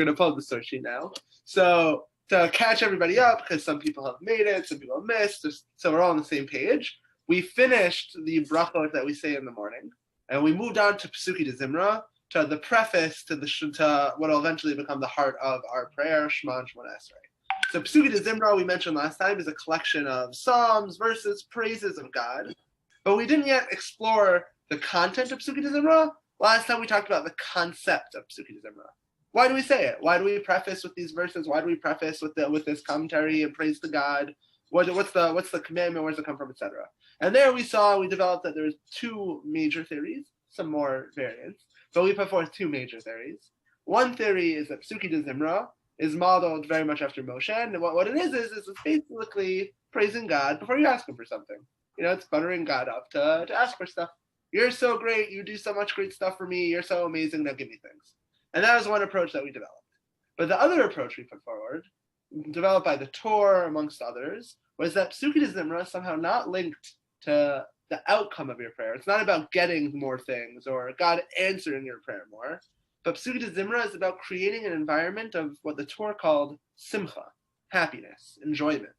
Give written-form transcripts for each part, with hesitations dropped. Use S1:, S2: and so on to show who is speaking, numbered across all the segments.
S1: We're going to pull the source sheet now. So to catch everybody up, because some people have made it, some people have missed, so we're all on the same page. We finished the brachot that we say in the morning, and we moved on to Pesuki de Zimra, to the preface to what will eventually become the heart of our prayer, Shema and Shemona Esrei. So Pesuki de Zimra, we mentioned last time, is a collection of psalms, verses, praises of God. But we didn't yet explore the content of Pesuki de Zimra. Last time we talked about the concept of Pesuki de Zimra. Why do we say it? Why do we preface with these verses? Why do we preface with this commentary and praise to God? What's the commandment? Where does it come from, etc.? And there we developed that there's two major theories, some more variants, but we put forth two major theories. One theory is that Pesuki de Zimra is modeled very much after Moshe, and what it is it's basically praising God before you ask him for something. It's buttering God up to ask for stuff. You're so great, you do so much great stuff for me, you're so amazing, now give me things. And that was one approach that we developed. But the other approach we put forward, developed by the Torah amongst others, was that Pesuki de Zimra is somehow not linked to the outcome of your prayer. It's not about getting more things or God answering your prayer more. But Pesuki de Zimra is about creating an environment of what the Torah called simcha, happiness, enjoyment.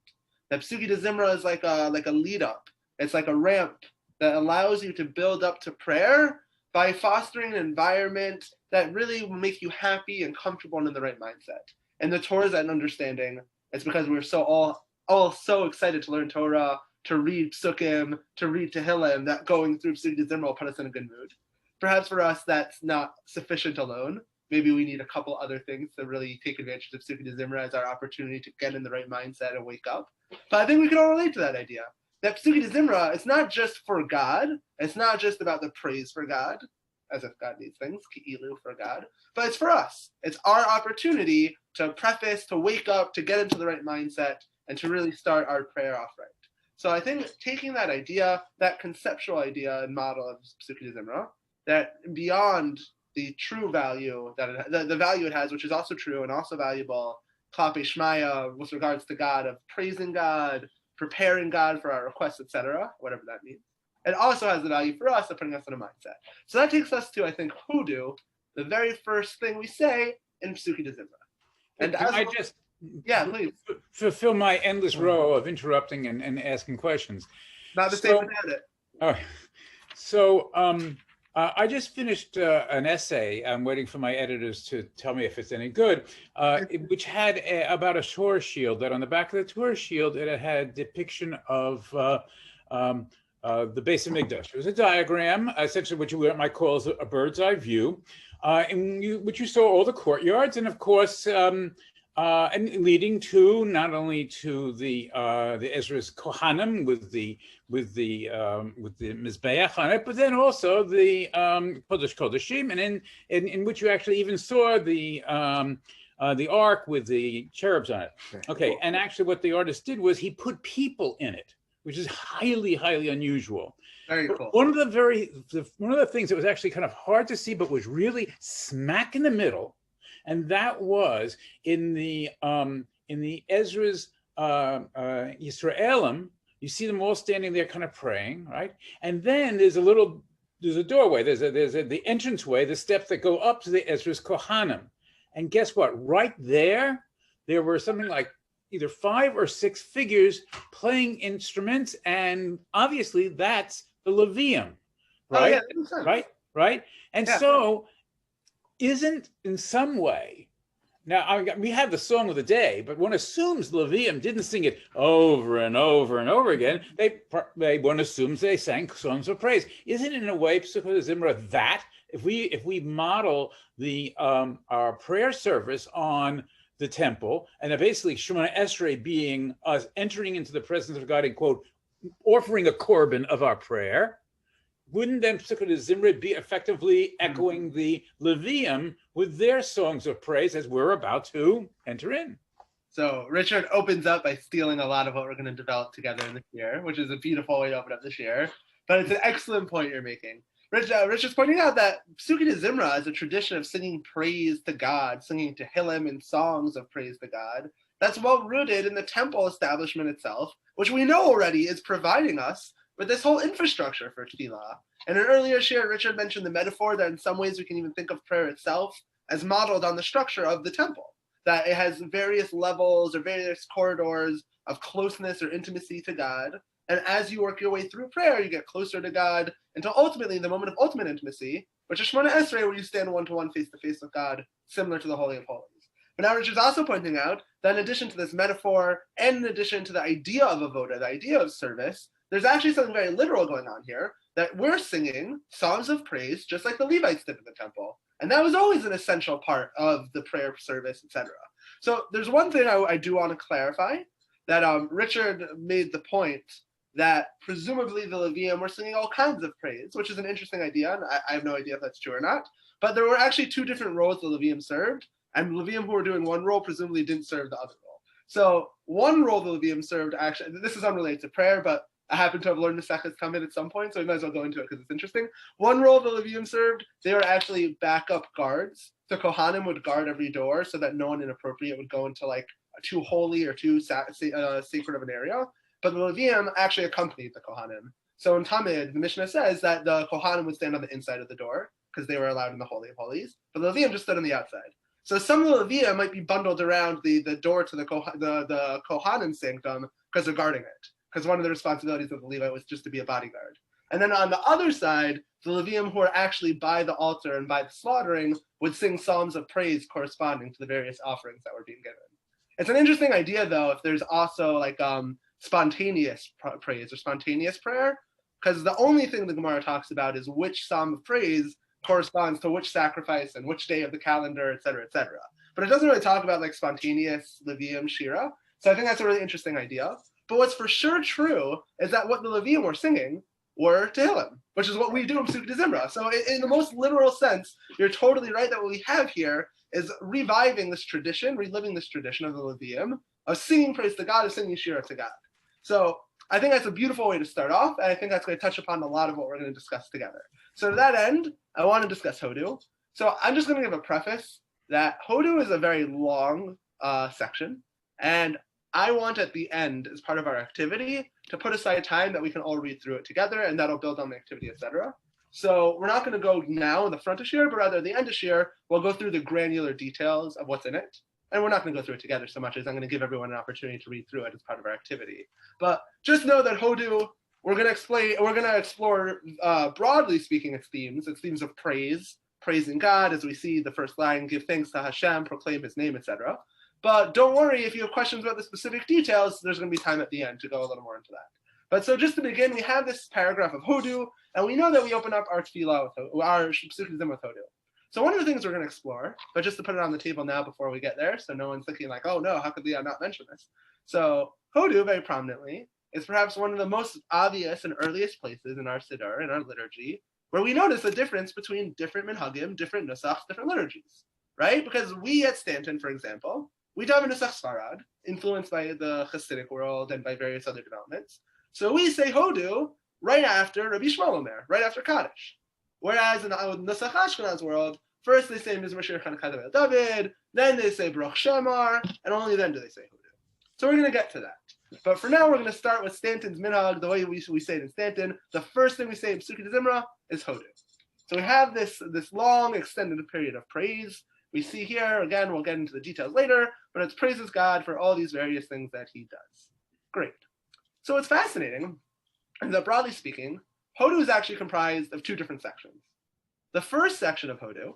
S1: That Pesuki de Zimra is like a lead up. It's like a ramp that allows you to build up to prayer by fostering an environment that really will make you happy and comfortable and in the right mindset. And the Torah is that understanding. It's because we're all so excited to learn Torah, to read Psukim, to read Tehillim, that going through Pesuki de Zimra will put us in a good mood. Perhaps for us, that's not sufficient alone. Maybe we need a couple other things to really take advantage of Pesuki de Zimra as our opportunity to get in the right mindset and wake up. But I think we can all relate to that idea. That Pesuki de Zimra is not just for God. It's not just about the praise for God, as if God needs things, ki'ilu for God, but it's for us. It's our opportunity to preface, to wake up, to get into the right mindset, and to really start our prayer off right. So I think taking that idea, that conceptual idea and model of Pesuki de Zimra, that beyond the true value, the value it has, which is also true and also valuable, Klape Shmaya, with regards to God, of praising God, preparing God for our requests, etc., whatever that means. It also has the value for us of putting us in a mindset. So that takes us to, I think, hoodoo, the very first thing we say in Pesuki de Zimra. And please
S2: fulfill my endless row of interrupting and asking questions.
S1: Not the same without it.
S2: All right. So I just finished an essay. I'm waiting for my editors to tell me if it's any good, which had about a Torah shield, that on the back of the Torah shield, it had a depiction of the Beis Hamikdash. It was a diagram, essentially what you might call a bird's eye view, in which you saw all the courtyards, and of course, and leading to not only to the Ezra's Kohanim with the Mizbeach on it, but then also the Kodesh Kodeshim, and in which you actually even saw the ark with the cherubs on it. Okay, and actually what the artist did was he put people in it, which is highly, highly unusual.
S1: Very cool.
S2: One of the things that was actually kind of hard to see, but was really smack in the middle, and that was in the Ezra's Yisraelim. You see them all standing there, kind of praying, right? And then there's a doorway. There's the entranceway, the steps that go up to the Ezra's Kohanim. And guess what? Right there were something like either 5 or 6 figures playing instruments, and obviously that's the Levium, right?
S1: Oh, yeah,
S2: right. And so, isn't in some way, now we have the song of the day, but one assumes Levium didn't sing it over and over and over again. One assumes they sang songs of praise. Isn't it in a way Pesuki de Zimra that if we model our prayer service on the temple, and basically Shemona Esrei being us entering into the presence of God and, quote, offering a korban of our prayer, wouldn't then Pesuki de Zimra be effectively echoing the Levium with their songs of praise as we're about to enter in?
S1: So Richard opens up by stealing a lot of what we're going to develop together in this year, which is a beautiful way to open up this year. But it's an excellent point you're making. Richard's pointing out that Pesuki de Zimra is a tradition of singing praise to God, singing Tehillim and songs of praise to God. That's well rooted in the temple establishment itself, which we know already is providing us with this whole infrastructure for Tefillah. And in an earlier shiur, Richard mentioned the metaphor that in some ways we can even think of prayer itself as modeled on the structure of the temple, that it has various levels or various corridors of closeness or intimacy to God. And as you work your way through prayer, you get closer to God until ultimately the moment of ultimate intimacy, which is Shemona Esrei, where you stand one-to-one, face-to-face with God, similar to the Holy of Holies. But now Richard's also pointing out that in addition to this metaphor, and in addition to the idea of avoda, the idea of service, there's actually something very literal going on here, that we're singing songs of praise just like the Levites did in the temple. And that was always an essential part of the prayer service, etc. So there's one thing I do want to clarify, that Richard made the point that presumably the Levium were singing all kinds of praise, which is an interesting idea, and I have no idea if that's true or not. But there were actually two different roles the Levium served, and Levium who were doing one role presumably didn't serve the other role. So one role the Levium served, actually, this is unrelated to prayer, but I happen to have learned Maseches Tamid at some point, so we might as well go into it because it's interesting. One role the Levium served, they were actually backup guards. So Kohanim would guard every door so that no one inappropriate would go into like too holy or too sacred of an area. But the Levium actually accompanied the Kohanim. So in Tamid, the Mishnah says that the Kohanim would stand on the inside of the door because they were allowed in the Holy of Holies, but the Levium just stood on the outside. So some of the Levium might be bundled around the door to the Kohanim sanctum because they're guarding it, because one of the responsibilities of the Levite was just to be a bodyguard. And then on the other side, the Levium who are actually by the altar and by the slaughtering would sing psalms of praise corresponding to the various offerings that were being given. It's an interesting idea, though, if there's also like spontaneous praise or spontaneous prayer, because the only thing the Gemara talks about is which psalm of praise corresponds to which sacrifice and which day of the calendar, et cetera, et cetera. But it doesn't really talk about like spontaneous Levium Shira. So I think that's a really interesting idea. But what's for sure true is that what the Levium were singing were Tehillim, which is what we do in Pesukei Zimra. So in the most literal sense, you're totally right that what we have here is reviving this tradition, reliving this tradition of the Levium, of singing praise to God, of singing Shira to God. So I think that's a beautiful way to start off, and I think that's going to touch upon a lot of what we're going to discuss together. So to that end, I want to discuss Hodu. So I'm just going to give a preface that Hodu is a very long section, and I want at the end, as part of our activity, to put aside time that we can all read through it together, and that'll build on the activity, etc. So we're not going to go now in the front of Shiur, but rather at the end of Shiur, we'll go through the granular details of what's in it. And we're not going to go through it together so much as I'm going to give everyone an opportunity to read through it as part of our activity. But just know that Hodu, we're going to explore, broadly speaking, its themes of praise, praising God, as we see the first line, give thanks to Hashem, proclaim his name, etc. But don't worry, if you have questions about the specific details, there's going to be time at the end to go a little more into that. But so just to begin, we have this paragraph of Hodu, and we know that we open up our Tefillah with our Pesukei Zimra with Hodu. So one of the things we're going to explore, but just to put it on the table now before we get there, so no one's thinking like, oh no, how could Leead not mention this? So Hodu, very prominently, is perhaps one of the most obvious and earliest places in our Siddur, in our liturgy, where we notice the difference between different minhagim, different nusachs, different liturgies, right? Because we at Stanton, for example, we daven Nusach Sfarad, influenced by the Hasidic world and by various other developments. So we say Hodu right after Rabbi Shmuel Omer, right after Kaddish. Whereas in the Nusach Ashkenaz world, first they say Mizmor Shir Chanukah David, then they say Baruch Shemar, and only then do they say Hodu. So we're going to get to that. But for now, we're going to start with Stanton's minhag, the way we say it in Stanton. The first thing we say in Pesukei Zimra is Hodu. So we have this long, extended period of praise. We see here, again, we'll get into the details later, but it praises God for all these various things that he does. Great. So what's fascinating is that, broadly speaking, Hodu is actually comprised of two different sections. The first section of Hodu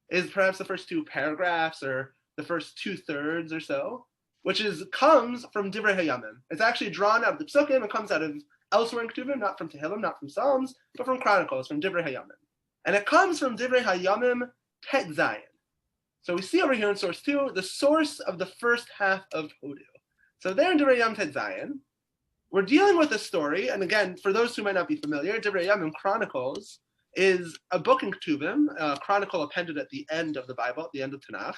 S1: is perhaps the first two paragraphs or the first 2/3 or so, which comes from Divrei Hayamim. It's actually drawn out of the Psukim. It comes out of elsewhere in Ketuvim, not from Tehillim, not from Psalms, but from Chronicles, from Divrei Hayamim. And it comes from Divrei Hayamim Tet Zayin. So we see over here in source 2, the source of the first half of Hodu. So there in Divrei Hayamim Tet Zayin, we're dealing with a story, and again, for those who might not be familiar, Divrei Hayamim Chronicles is a book in Ketuvim, a chronicle appended at the end of the Bible, at the end of Tanakh,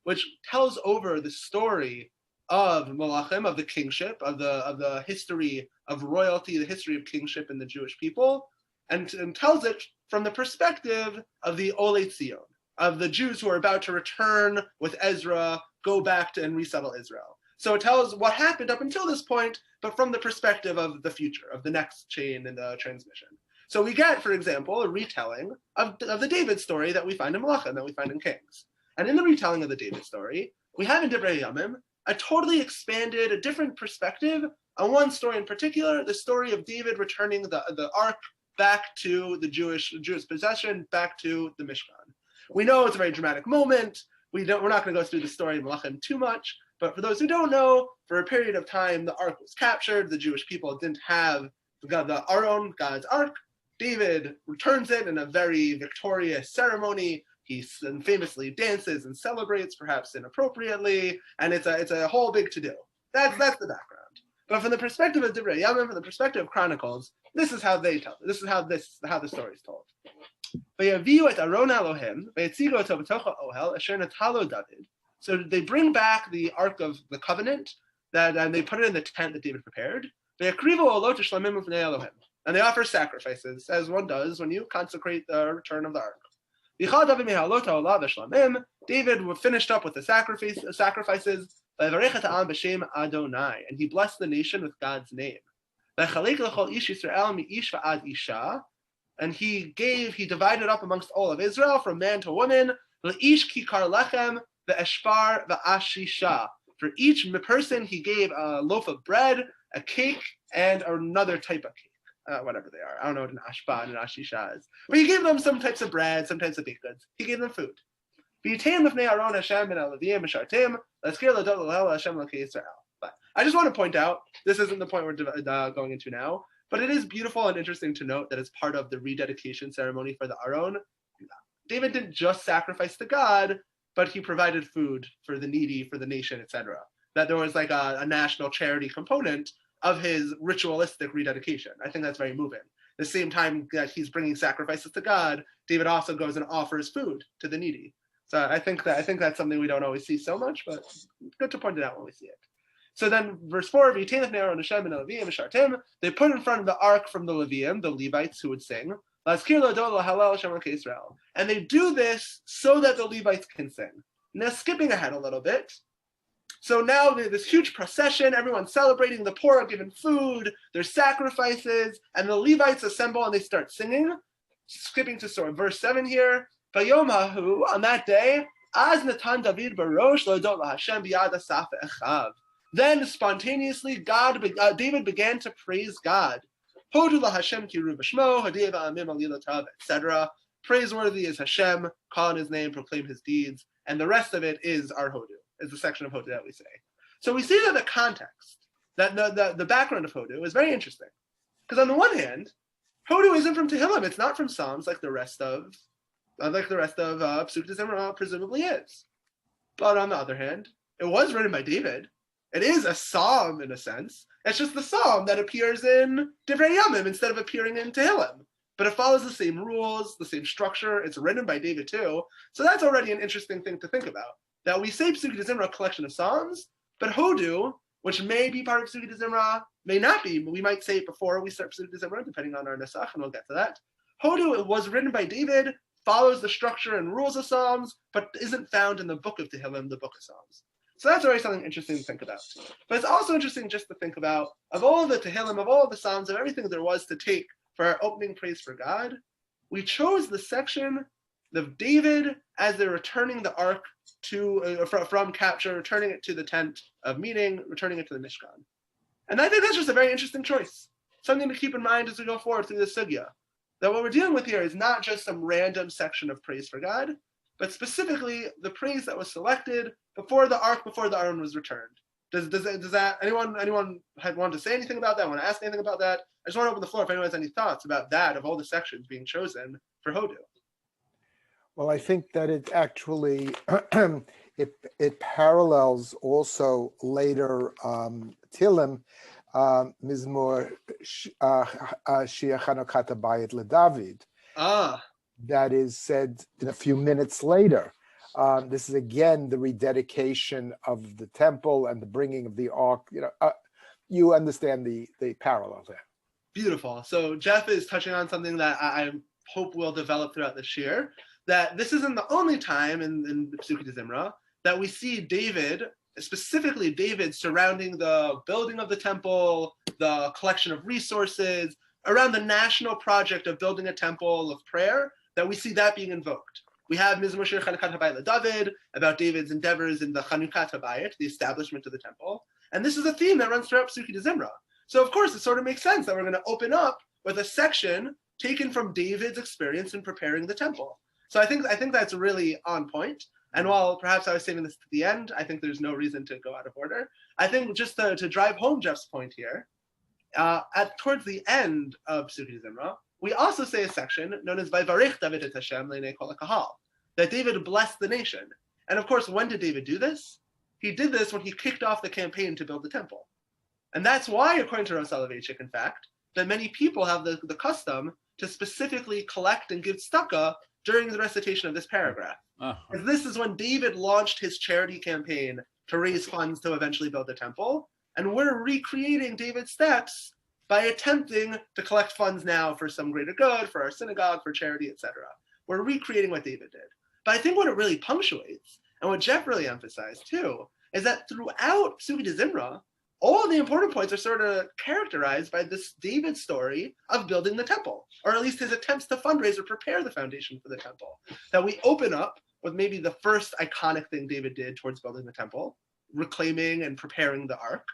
S1: which tells over the story of Malachim, of the kingship, of the history of royalty, the history of kingship in the Jewish people, and tells it from the perspective of the Olei Tzion, of the Jews who are about to return with Ezra, go back to and resettle Israel. So it tells what happened up until this point, but from the perspective of the future, of the next chain in the transmission. So we get, for example, a retelling of the David story that we find in Malachim, that we find in Kings. And in the retelling of the David story, we have in Divrei Yamim a totally expanded, a different perspective on one story in particular, the story of David returning the ark back to the Jewish possession, back to the Mishkan. We know it's a very dramatic moment. We're not going to go through the story of Melachim too much, but for those who don't know, for a period of time, the ark was captured. The Jewish people didn't have the Aron, God's ark. David returns it in a very victorious ceremony. He famously dances and celebrates, perhaps inappropriately, and it's a whole big to-do. That's the background. But from the perspective of Divrei Yamim, from the perspective of Chronicles, this is how they tell it. This is how the story is told. So they bring back the Ark of the Covenant, and they put it in the tent that David prepared. And they offer sacrifices, as one does when you consecrate the return of the Ark. David finished up with the sacrifices, and he blessed the nation with God's name. And he divided up amongst all of Israel from man to woman. For each person he gave a loaf of bread, a cake, and another type of cake. Whatever they are. I don't know what an ashba and an ashisha is. But he gave them some types of bread, some types of baked goods. He gave them food. But I just want to point out, this isn't the point we're going into now, but it is beautiful and interesting to note that as part of the rededication ceremony for the Aron, David didn't just sacrifice to God, but he provided food for the needy, for the nation, etc. That there was like a national charity component of his ritualistic rededication. I think that's very moving. At the same time that he's bringing sacrifices to God, David also goes and offers food to the needy. So I think that's something we don't always see so much, but good to point it out when we see it. So then verse 4, they put in front of the ark from the Levium, the Levites who would sing, and they do this so that the Levites can sing. Now skipping ahead a little bit, so now this huge procession, everyone's celebrating, the poor are given food, there's sacrifices, and the Levites assemble and they start singing. Skipping to verse 7 here. Vayomahu, on that day, Az Natan David Barosh Lodot LaHashem Biyad Asaf Echav. Then spontaneously, David began to praise God. Hodu LaHashem Kiru B'Shmo, Hadeva Amim Alilotav, etc. Praiseworthy is Hashem, call on his name, proclaim his deeds, and the rest of it is our Hodu, is the section of Hodu that we say. So we see that the context, that the background of Hodu is very interesting. Because on the one hand, Hodu isn't from Tehillim, it's not from Psalms like the rest of Psukei D'Zimra presumably is. But on the other hand, it was written by David. It is a psalm in a sense. It's just the psalm that appears in Divrei Yamim instead of appearing in Tehillim. But it follows the same rules, the same structure. It's written by David too. So that's already an interesting thing to think about. That we say Psukei D'Zimra, a collection of psalms, but Hodu, which may be part of Psukei D'Zimra, may not be. We might say it before we start Psukei D'Zimra, depending on our Nesach, and we'll get to that. Hodu was written by David, follows the structure and rules of Psalms, but isn't found in the book of Tehillim, the book of Psalms. So that's already something interesting to think about. But it's also interesting just to think about, of all the Tehillim, of all the Psalms, of everything there was to take for our opening praise for God, we chose the section of David as they're returning the ark from capture, returning it to the tent of meeting, returning it to the Mishkan. And I think that's just a very interesting choice. Something to keep in mind as we go forward through this sugya. That what we're dealing with here is not just some random section of praise for God, but specifically the praise that was selected before the Aron was returned. Does that anyone want to say anything about that? Want to ask anything about that? I just want to open the floor if anyone has any thoughts about that, of all the sections being chosen for Hodu.
S3: Well, I think that it actually it parallels also later Tehillim, Mizmor Shia Chanukat Habayit LeDavid. That is said in a few minutes later. This is again the rededication of the temple and the bringing of the ark. You understand the parallel there.
S1: Beautiful. So Jeff is touching on something that I hope will develop throughout this year. That this isn't the only time in Psukei D'Zimra that we see David, specifically David, surrounding the building of the temple, the collection of resources, around the national project of building a temple of prayer, that we see that being invoked. We have Mizmor Shir Chanukat Habayit David, about David's endeavors in the Chanukat Habayit, the establishment of the temple. And this is a theme that runs throughout Psuki de Zimra. So of course, it sort of makes sense that we're going to open up with a section taken from David's experience in preparing the temple. So I think that's really on point. And while perhaps I was saving this to the end, I think there's no reason to go out of order. I think just to drive home Jeff's point here, towards the end of Psuki de Zimra, we also say a section known as Vayvarich David et Hashem le'nei kol ha'kahal, that David blessed the nation. And of course, when did David do this? He did this when he kicked off the campaign to build the temple. And that's why, according to Rav Soloveitchik, in fact, that many people have the custom to specifically collect and give tzedakah during the recitation of this paragraph. And this is when David launched his charity campaign to raise funds to eventually build the temple. And we're recreating David's steps by attempting to collect funds now for some greater good, for our synagogue, for charity, etc. We're recreating what David did. But I think what it really punctuates, and what Jeff really emphasized too, is that throughout Psuki de Zimra, all of the important points are sort of characterized by this David story of building the temple, or at least his attempts to fundraise or prepare the foundation for the temple. That we open up with maybe the first iconic thing David did towards building the temple, reclaiming and preparing the ark.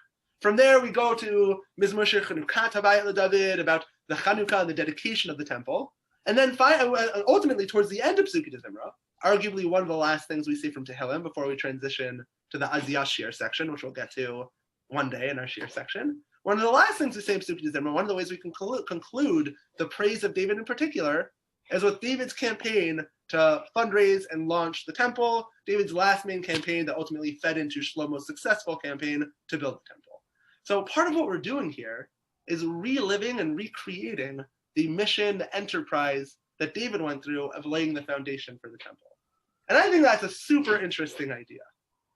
S1: From there, we go to Mizmor Shir Chanukat Habayit David, about the Chanukah and the dedication of the temple. And then ultimately, towards the end of Psuki de Zimra, arguably one of the last things we see from Tehillim before we transition to the Aziyah Shiur section, which we'll get to one day in our Shiur section. One of the last things we say in Psuki de Zimra, one of the ways we can conclude the praise of David in particular, is with David's campaign to fundraise and launch the temple, David's last main campaign that ultimately fed into Shlomo's successful campaign to build the temple. So part of what we're doing here is reliving and recreating the mission, the enterprise that David went through of laying the foundation for the temple. And I think that's a super interesting idea,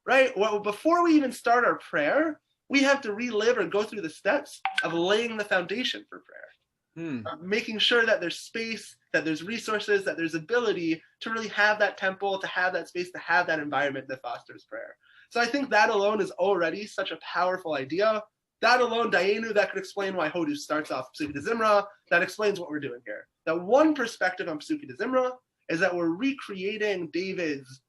S1: right? Well, before we even start our prayer, we have to relive or go through the steps of laying the foundation for prayer. Making sure that there's space, that there's resources, that there's ability to really have that temple, to have that space, to have that environment that fosters prayer. So I think that alone is already such a powerful idea. That alone, Dayenu, that could explain why Hodu starts off Psuki de Zimra. That explains what we're doing here. That one perspective on Psuki de Zimra is that we're recreating David's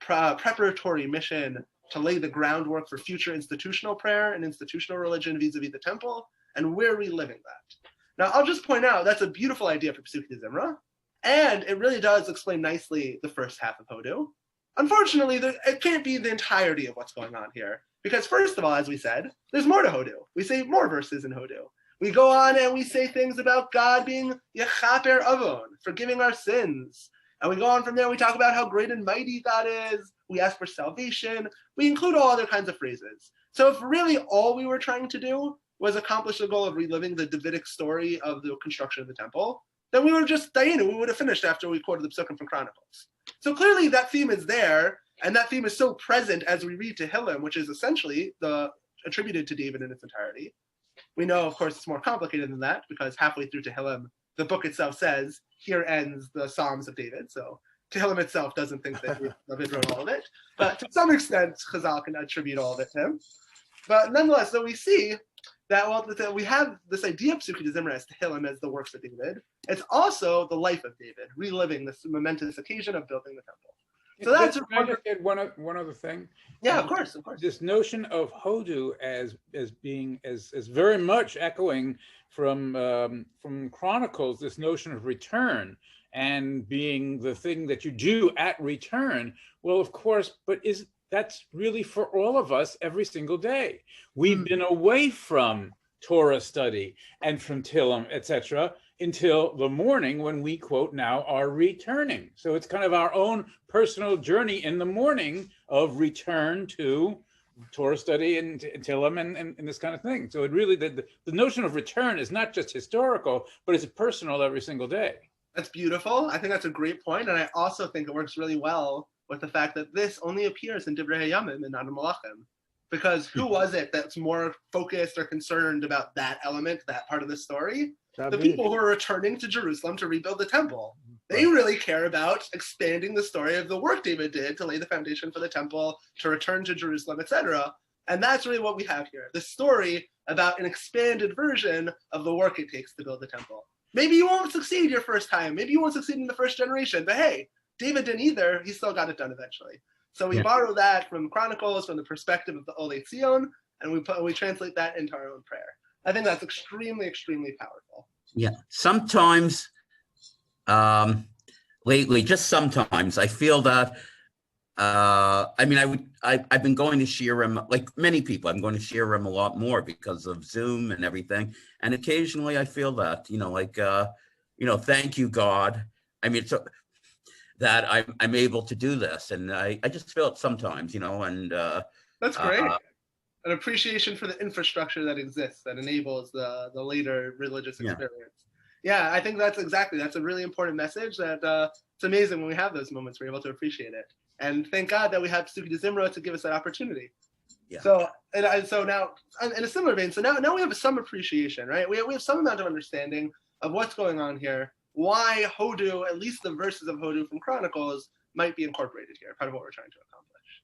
S1: preparatory mission to lay the groundwork for future institutional prayer and institutional religion vis-a-vis the temple, and we're reliving that. Now, I'll just point out, that's a beautiful idea for Psuki de Zimra, and it really does explain nicely the first half of Hodu. Unfortunately, it can't be the entirety of what's going on here, because first of all, as we said, there's more to Hodu. We say more verses in Hodu. We go on and we say things about God being Yechaper Avon, forgiving our sins. And we go on from there, we talk about how great and mighty God is. We ask for salvation. We include all other kinds of phrases. So if really all we were trying to do was accomplish the goal of reliving the Davidic story of the construction of the temple, then we would just, we would have finished after we quoted the Psukim from Chronicles. So clearly that theme is there, and that theme is so present as we read Tehillim, which is essentially attributed to David in its entirety. We know, of course, it's more complicated than that, because halfway through Tehillim, the book itself says, here ends the Psalms of David. So Tehillim itself doesn't think that David wrote all of it. But to some extent, Chazal can attribute all of it to him. But nonetheless, so we see that we have this idea of Psuki de Zimra as Tehillim as the works of David. It's also the life of David, reliving this momentous occasion of building the temple. So that's
S2: Can I just add one other thing.
S1: Yeah, of course.
S2: This notion of Hodu as being as very much echoing from Chronicles, this notion of return and being the thing that you do at return. Well, of course, but that's really for all of us every single day. We've been away from Torah study and from Tehillim, etc., until the morning when we, quote, now are returning. So it's kind of our own personal journey in the morning of return to Torah study and Tehillim and this kind of thing. So it really, the notion of return is not just historical, but it's personal every single day.
S1: That's beautiful. I think that's a great point. And I also think it works really well with the fact that this only appears in Divrei Hayamim and not in Malachim. Because who was it that's more focused or concerned about that element, that part of the story? The people who are returning to Jerusalem to rebuild the temple. They really care about expanding the story of the work David did to lay the foundation for the temple, to return to Jerusalem, etc. And that's really what we have here. The story about an expanded version of the work it takes to build the temple. Maybe you won't succeed your first time. Maybe you won't succeed in the first generation. But hey, David didn't either, he still got it done eventually. So we borrow that from Chronicles, from the perspective of the Olei Tzion, and we translate that into our own prayer. I think that's extremely, extremely powerful.
S4: Yeah. Sometimes, lately, just sometimes, I feel that. I've been going to Shiurim, like many people. I'm going to Shiurim a lot more because of Zoom and everything. And occasionally, I feel that, thank you, God. I mean, so that I'm able to do this, and I just feel it sometimes, and
S1: that's great. An appreciation for the infrastructure that exists that enables the later religious experience. Yeah, I think that's a really important message that it's amazing when we have those moments we're able to appreciate it. And thank God that we have Pesukei de Zimra to give us that opportunity. Yeah. So now in a similar vein, so now we have some appreciation, right? We have some amount of understanding of what's going on here, why Hodu, at least the verses of Hodu from Chronicles, might be incorporated here, part of what we're trying to accomplish.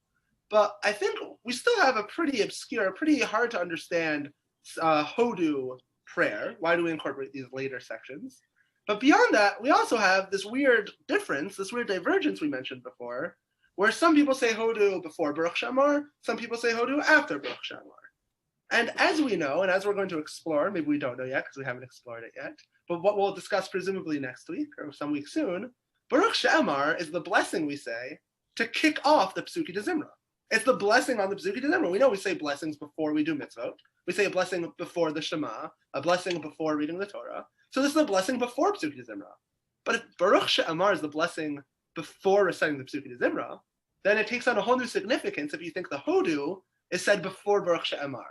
S1: But I think we still have a pretty obscure, pretty hard to understand Hodu prayer. Why do we incorporate these later sections? But beyond that, we also have this weird difference, this weird divergence we mentioned before, where some people say Hodu before Baruch She'amar, some people say Hodu after Baruch She'amar. And as we know, and as we're going to explore, maybe we don't know yet because we haven't explored it yet, but what we'll discuss presumably next week or some week soon, Baruch She'amar is the blessing we say to kick off the Pesukei de Zimra. It's the blessing on the Pesukei de Zimra. We know we say blessings before we do mitzvot. We say a blessing before the Shema, a blessing before reading the Torah. So this is a blessing before Pesukei de Zimra. But if Baruch She'amar is the blessing before reciting the Pesukei de Zimra, then it takes on a whole new significance if you think the Hodu is said before Baruch She'amar.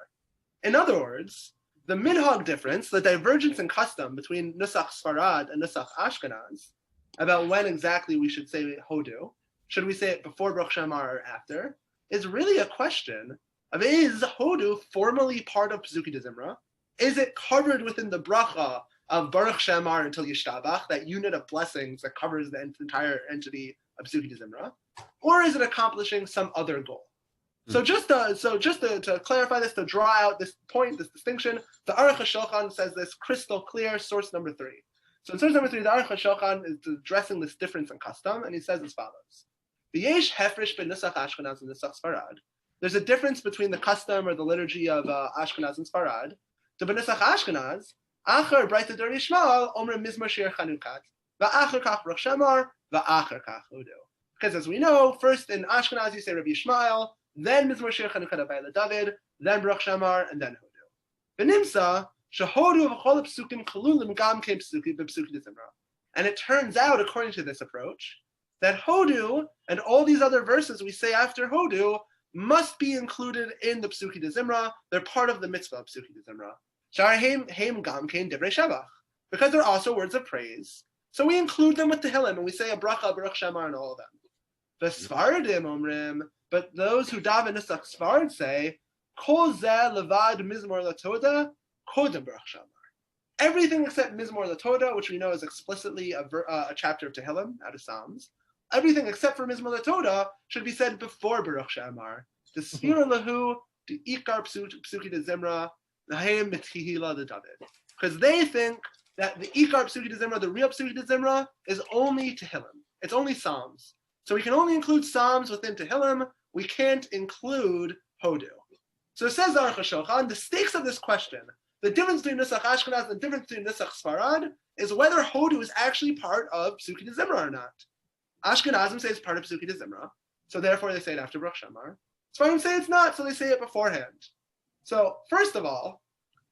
S1: In other words, the minhag difference, the divergence in custom between Nusach Sfarad and Nusach Ashkenaz about when exactly we should say Hodu, should we say it before Baruch She'amar or after, is really a question of, is Hodu formally part of Pesukei de Zimra? Is it covered within the bracha of Baruch She'amar until Yishtabach, that unit of blessings that covers the entire entity of Pesukei de Zimra? Or is it accomplishing some other goal? So just to clarify this, to draw out this point, this distinction, the Aruch HaShulchan says this crystal clear, source number 3. So in source number 3, the Aruch HaShulchan is addressing this difference in custom, and he says as follows. V'yesh hefresh ben Nusach Ashkenaz and Nusach Sfarad. There's a difference between the custom or the liturgy of Ashkenaz and Sfarad. To ben Nusach Ashkenaz, Acher Breita Der Yishmael Omer Mizmor Shir Chanukat, Va'acher Kach Baruch She'amar, Va'acher Kach Hodu. Because as we know, first in Ashkenaz you say Rabbi Yishmael, then Mizmor Shir Chanukat Abayla David, then Baruch She'amar, and then Hodu. V'nimsa shehodu v'chol psukim kalulim gam ke psukim b'psukim de Zimra. And it turns out, according to this approach, that Hodu and all these other verses we say after Hodu must be included in the Pesukei de Zimra. They're part of the mitzvah of Pesukei de Zimra. Shar heim gam kein divrei shavach, because they're also words of praise. So we include them with Tehillim, and we say a bracha, Baruch She'amar, and all of them. The Sfaradim omrim, but those who daven Nusach Sfarad say, Kol zeh levad mizmor latoda kodem Baruch She'amar. Everything except Mizmor Latoda, which we know is explicitly a chapter of Tehillim out of Psalms, everything except for Mizmor Latoda should be said before Baruch She'amar. The Sfira Lahu, the Ikar Pesukei de Zimra, the Hayim Mitihila de David. Because they think that the Ikar Pesukei de Zimra, the real Pesukei de Zimra, is only Tehillim. It's only Psalms. So we can only include Psalms within Tehillim. We can't include Hodu. So it says Aruch HaShulchan, the stakes of this question, the difference between Nusach Ashkenaz and the difference between Nusach Sfarad, is whether Hodu is actually part of Pesukei de Zimra or not. Ashkenazim say it's part of Pesukei de Zimra, so therefore they say it after Baruch She'amar. Sfaradim say it's not, so they say it beforehand. So first of all,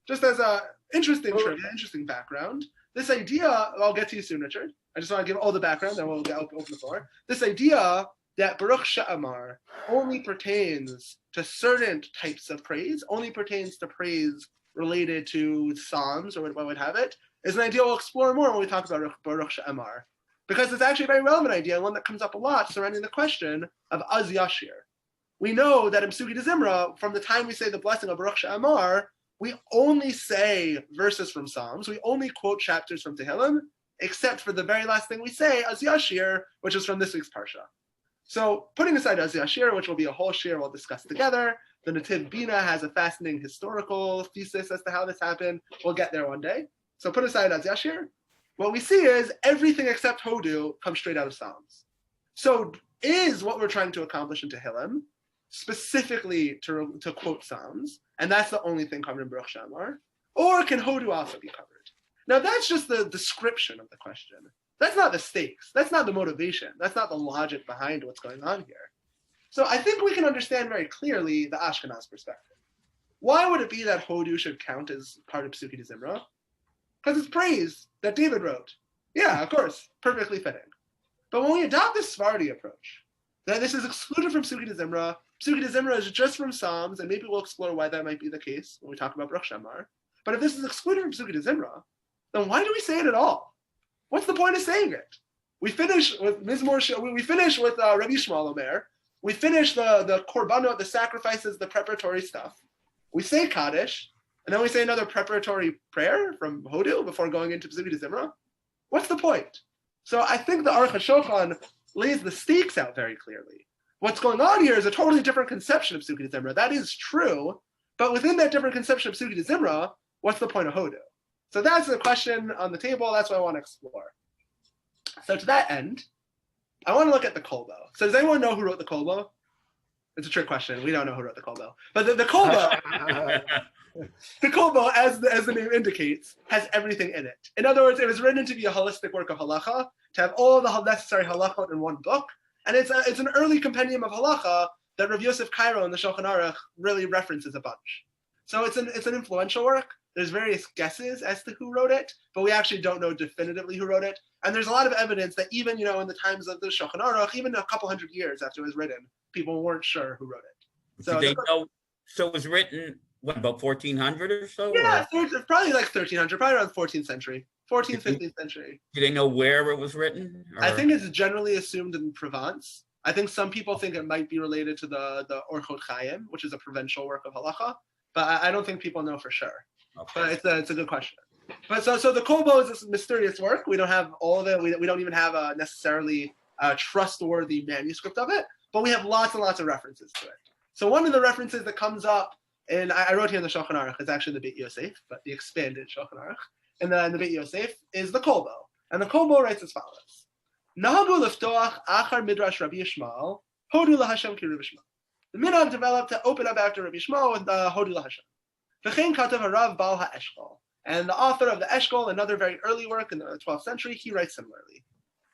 S1: just as an interesting trivia, interesting background, this idea, I'll get to you soon, Richard. I just want to give all the background, then we'll open the floor. This idea that Baruch She'amar only pertains to certain types of praise, only pertains to praise related to Psalms or what would have it, is an idea we'll explore more when we talk about Baruch She'amar. Because it's actually a very relevant idea, one that comes up a lot surrounding the question of Az Yashir. We know that in Pesukei de Zimra, from the time we say the blessing of Baruch She'amar, we only say verses from Psalms, we only quote chapters from Tehillim, except for the very last thing we say, Az Yashir, which is from this week's Parsha. So putting aside Az Yashir, which will be a whole shir we'll discuss together, the Nativ Bina has a fascinating historical thesis as to how this happened. We'll get there one day. So put aside Az Yashir. What we see is everything except Hodu comes straight out of Psalms. So is what we're trying to accomplish in Tehillim specifically to quote Psalms, and that's the only thing covered in Baruch Shamar, or can Hodu also be covered? Now that's just the description of the question. That's not the stakes. That's not the motivation. That's not the logic behind what's going on here. So I think we can understand very clearly the Ashkenaz perspective. Why would it be that Hodu should count as part of Psuki de Zimra? Because it's praise that David wrote. Yeah, of course, perfectly fitting. But when we adopt this Sephardi approach, that this is excluded from Psuki de Zimra is just from Psalms, and maybe we'll explore why that might be the case when we talk about Baruch Shamar. But if this is excluded from Psuki de Zimra, then why do we say it at all? What's the point of saying it? We finish with we finish with Rabbi Shmuel Omer. We finish the korbanot, the sacrifices, the preparatory stuff. We say Kaddish, and then we say another preparatory prayer from Hodu before going into Psuki de Zimra. What's the point? So I think the Aruch HaShulchan lays the stakes out very clearly. What's going on here is a totally different conception of Psuki de Zimra. That is true, but within that different conception of Psuki de Zimra, what's the point of Hodu? So that's the question on the table. That's what I want to explore. So to that end, I want to look at the Kolbo. So does anyone know who wrote the Kolbo? It's a trick question. We don't know who wrote the Kolbo. But the Kolbo, the Kolbo, as the name indicates, has everything in it. In other words, it was written to be a holistic work of halacha, to have all the necessary halacha in one book. And it's an early compendium of halacha that Rav Yosef Cairo in the Shulchan Aruch really references a bunch. So it's an influential work. There's various guesses as to who wrote it, but we actually don't know definitively who wrote it. And there's a lot of evidence that even, in the times of the Shulchan Aruch, even a couple hundred years after it was written, people weren't sure who wrote it. So
S4: they know? So it was written, what, about 1400 or so?
S1: Yeah, probably like 1300, probably around 14th century, 14th, 15th century.
S4: Do they know where it was written? Or?
S1: I think it's generally assumed in Provence. I think some people think it might be related to the Orchot Chaim, which is a provincial work of halacha, but I don't think people know for sure. Okay. But it's a good question. But so the Kolbo is this mysterious work. We don't have all of it. We don't even have a necessarily trustworthy manuscript of it, but we have lots and lots of references to it. So one of the references that comes up, and I wrote here in the Shulchan Aruch, it's actually the Beit Yosef, but the expanded Shulchan Aruch, and then the Beit Yosef is the Kolbo. And the Kolbo writes as follows: Nahagu liftoach achar midrash Rabbi Yishmael, hodu laHashem ki Rabbi Yishmael. The minhag developed to open up after Rabbi Yishmael with the hodu laHashem. V'chein katav harav bal ha'eshkol. And the author of the Eshkol, another very early work in the 12th century, he writes similarly.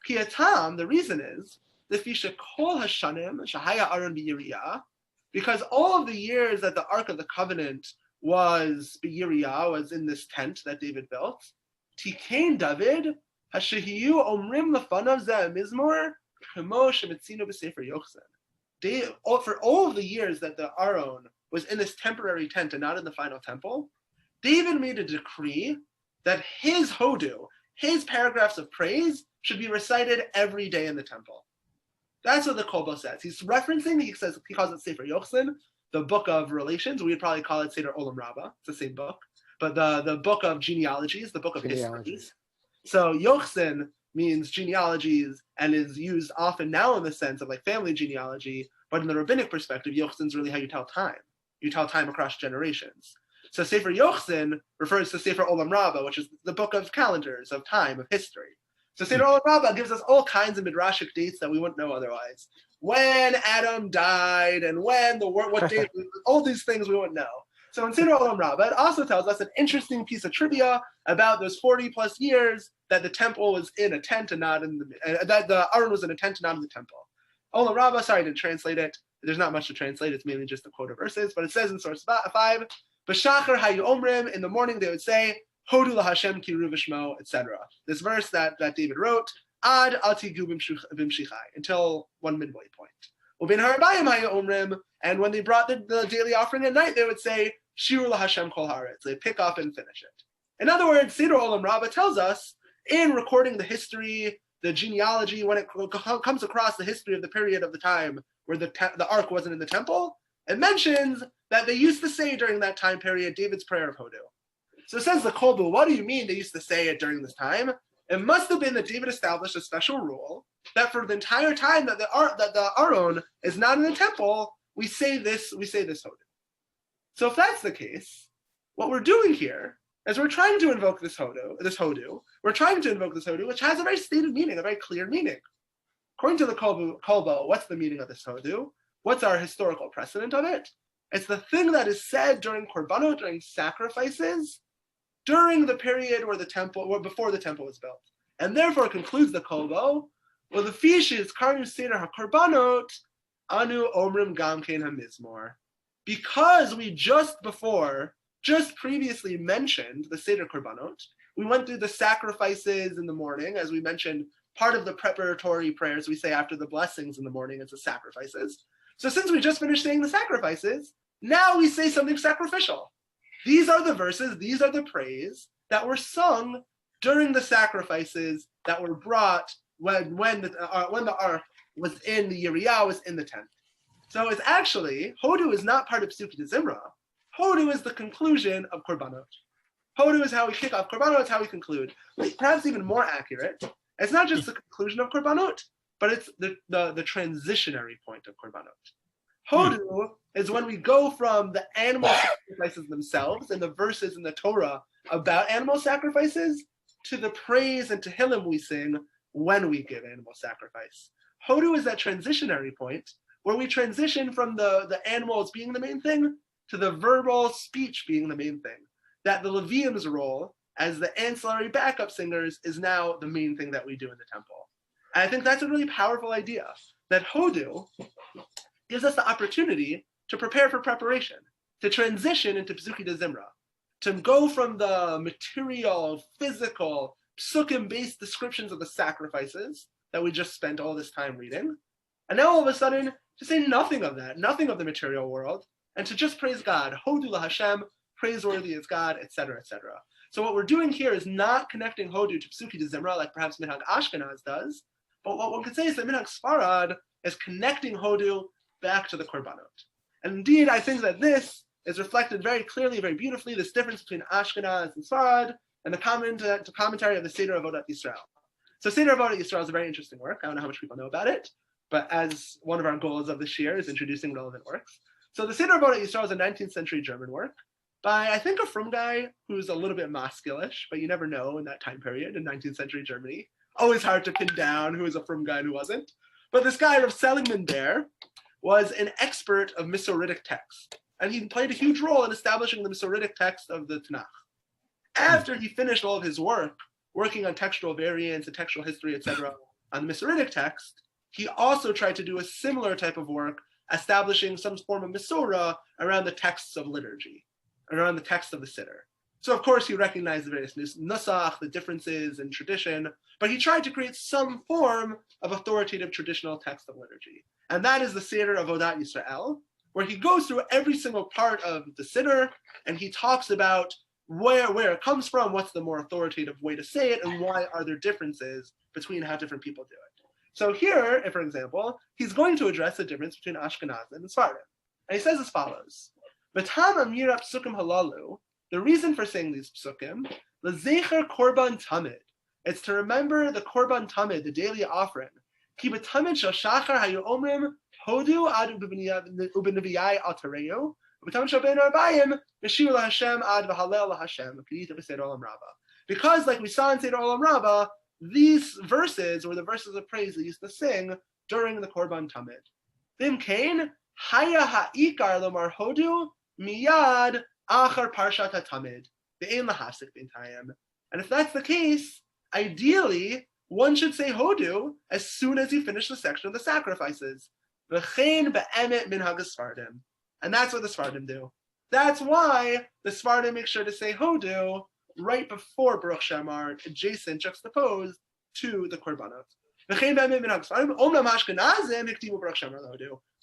S1: Ki atam, the reason is, the fisha kol hashanim shahaya aron b'yiriyah, because all of the years that the Ark of the Covenant was b'yiriyah, was in this tent that David built, tikein David hashehiyu omrim lefanav zeh mizmor kemo shemitzinu b'sefer Yochzen. For all of the years that the Aron was in this temporary tent and not in the final temple, David made a decree that his hodu, his paragraphs of praise, should be recited every day in the temple. That's what the Kolbo says. He's referencing, he calls it Sefer Yochzen, the book of relations. We would probably call it Seder Olam Rabbah. It's the same book. But the book of genealogies, the book of histories. So Yochzen means genealogies and is used often now in the sense of like family genealogy, but in the rabbinic perspective, Yochzen is really how you tell time. You tell time across generations. So Sefer Yochzen refers to Sefer Olam Rabbah, which is the book of calendars, of time, of history. So Sefer Olam Rabbah gives us all kinds of midrashic dates that we wouldn't know otherwise. When Adam died and when what date, all these things we wouldn't know. So in Sefer Olam Rabbah, it also tells us an interesting piece of trivia about those 40 plus years that the temple was in a tent and not in that the Aron was in a tent and not in the temple. Olam Rabbah, sorry, I didn't translate it. There's not much to translate. It's mainly just a quote of verses, but it says in source 5, B'shachar hayu omrim, in the morning they would say, Hodu laHashem ki ru v'shmo, etc. This verse that David wrote, Ad al tigu b'mshichai, until one midway point. Ubin harabayim hayu omrim, and when they brought the daily offering at night, they would say, Shiur laHashem kol haaretz. They pick up and finish it. In other words, Seder Olam Rabbah tells us, in recording the history, the genealogy, when it comes across the history of the period of the time where the ark wasn't in the temple, it mentions that they used to say during that time period David's prayer of Hodu. So it says the Kolbu, what do you mean they used to say it during this time? It must have been that David established a special rule that for the entire time that the Aron is not in the temple, we say this Hodu. So if that's the case, what we're doing here is we're trying to invoke this Hodu. We're trying to invoke this Hodu, which has a very stated meaning, a very clear meaning. According to the Kolbo, what's the meaning of this Hodu? What's our historical precedent of it? It's the thing that is said during korbanot, during sacrifices, during the period where the temple, or before the temple was built. And therefore concludes the Kolbo, well, the fish is Karnu Seder HaKorbanot, Anu Omrim Gamkein HaMizmor. Because we just previously mentioned the Seder Korbanot, we went through the sacrifices in the morning, as we mentioned, part of the preparatory prayers we say after the blessings in the morning is the sacrifices. So since we just finished saying the sacrifices, now we say something sacrificial. These are the verses, these are the praise that were sung during the sacrifices that were brought when the ark was in the Yiriyah, was in the tent. So it's actually, Hodu is not part of Psuki de Zimra. Hodu is the conclusion of Korbanot. Hodu is how we kick off Korbanot, it's how we conclude. Perhaps even more accurate, it's not just the conclusion of Korbanot, but it's the transitionary point of Korbanot. Hodu is when we go from the animal sacrifices themselves and the verses in the Torah about animal sacrifices to the praise and tehillim we sing when we give animal sacrifice. Hodu is that transitionary point where we transition from the animals being the main thing to the verbal speech being the main thing. That the Levium's role as the ancillary backup singers is now the main thing that we do in the temple. And I think that's a really powerful idea, that Hodu gives us the opportunity to prepare for preparation, to transition into Psuki de Zimra, to go from the material, physical, psukim-based descriptions of the sacrifices that we just spent all this time reading, and now all of a sudden to say nothing of that, nothing of the material world, and to just praise God, Hodu la Hashem, praiseworthy is God, etc., etc. So what we're doing here is not connecting Hodu to Psuki de Zimra like perhaps Minhag Ashkenaz does, but what one could say is that Minhag Sfarad is connecting Hodu back to the Korbanot. And indeed, I think that this is reflected very clearly, very beautifully, this difference between Ashkenaz and Sfarad, and the commentary of the Seder Avodat Yisrael. So Seder Avodat Yisrael is a very interesting work. I don't know how much people know about it, but as one of our goals of this year is introducing relevant works. So the Seder Avodat Yisrael is a 19th century German work by, I think, a frum guy who's a little bit masculish, but you never know in that time period in 19th century Germany. Always hard to pin down who is a frum guy and who wasn't. But this guy, Rav Seligman Ber, was an expert of Masoretic text, and he played a huge role in establishing the Masoretic text of the Tanakh. After he finished all of his work, working on textual variants and textual history, etc., on the Masoretic text, he also tried to do a similar type of work, establishing some form of Masorah around the texts of liturgy, around the text of the Siddur. So of course he recognized the various nusach, the differences in tradition, but he tried to create some form of authoritative traditional text of liturgy. And that is the Seder Avodat Yisrael, where he goes through every single part of the Siddur, and he talks about where it comes from, what's the more authoritative way to say it, and why are there differences between how different people do it. So here, for example, he's going to address the difference between Ashkenazim and Sephardim. And he says as follows, V'tam amira psukim halalu, the reason for saying these psukim, l'zecher korban tamid, it's to remember the korban tamid, the daily offering. Ki b'tamid shel shachar hayu omrim, hodu ad ubeneviyai al tareyu, b'tamid shel ben arbayim, Shiur LaHashem ad v'halel LaHashem, k'dita v'seder olam rabba. Because like we saw in Seder Olam Rabbah, these verses were the verses of praise they used to sing during the Korban Tamid. Vim kain, haya ha'ikar lomar hodu, miyad achar parshat ha'tamid, ve'en lahafsik b'intayim. And if that's the case, ideally, one should say hodu as soon as you finish the section of the sacrifices. V'chein be'emet minhag Sfardim. And that's what the Sfardim do. That's why the Sfardim make sure to say hodu right before Baruch Shamar, adjacent, juxtaposed to the Korbanot. The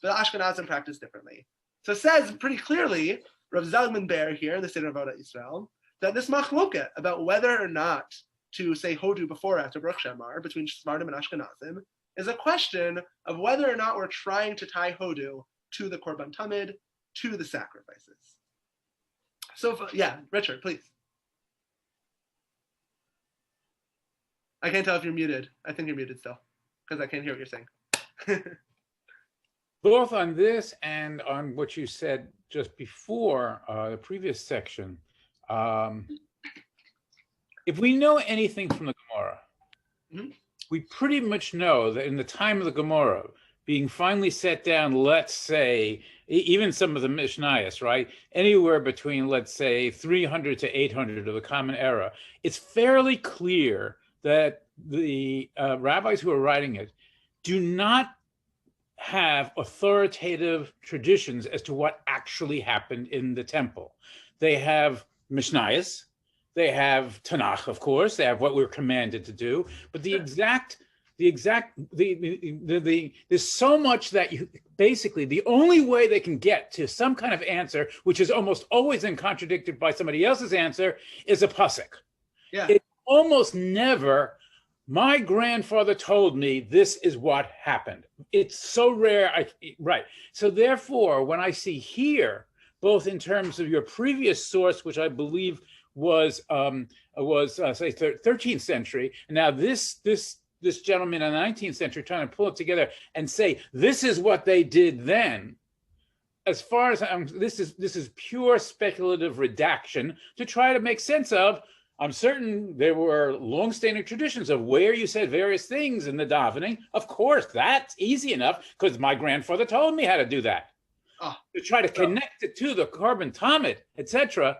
S1: Ashkenazim practice differently. So it says pretty clearly, Rav Zalman Ber here in the Seder Avodat Yisrael, that this machloket about whether or not to say hodu before or after Baruch Shamar between Sephardim and Ashkenazim is a question of whether or not we're trying to tie hodu to the Korban Tamid, to the sacrifices. So, yeah, Richard, please. I can't tell if you're muted. I think you're muted still, because I can't hear what you're saying.
S2: Both on this and on what you said just before, the previous section, if we know anything from the Gemara, we pretty much know that in the time of the Gemara, being finally set down, let's say, even some of the Mishnayos, right? Anywhere between, let's say, 300 to 800 of the Common Era, it's fairly clear that the rabbis who are writing it do not have authoritative traditions as to what actually happened in the temple. They have Mishnayos, they have Tanakh, of course, they have what we're commanded to do, but there's so much that you basically, the only way they can get to some kind of answer, which is almost always then contradicted by somebody else's answer, is a pasuk.
S1: Yeah.
S2: It's almost never, my grandfather told me this is what happened. It's so rare. Right. So therefore, when I see here, both in terms of your previous source, which I believe was say 13th century, and now this gentleman in the 19th century trying to pull it together and say this is what they did then. As far as this is pure speculative redaction to try to make sense of. I'm certain there were long-standing traditions of where you said various things in the davening. Of course, that's easy enough because my grandfather told me how to do that. To try to connect it to the Korban Tamid, etc.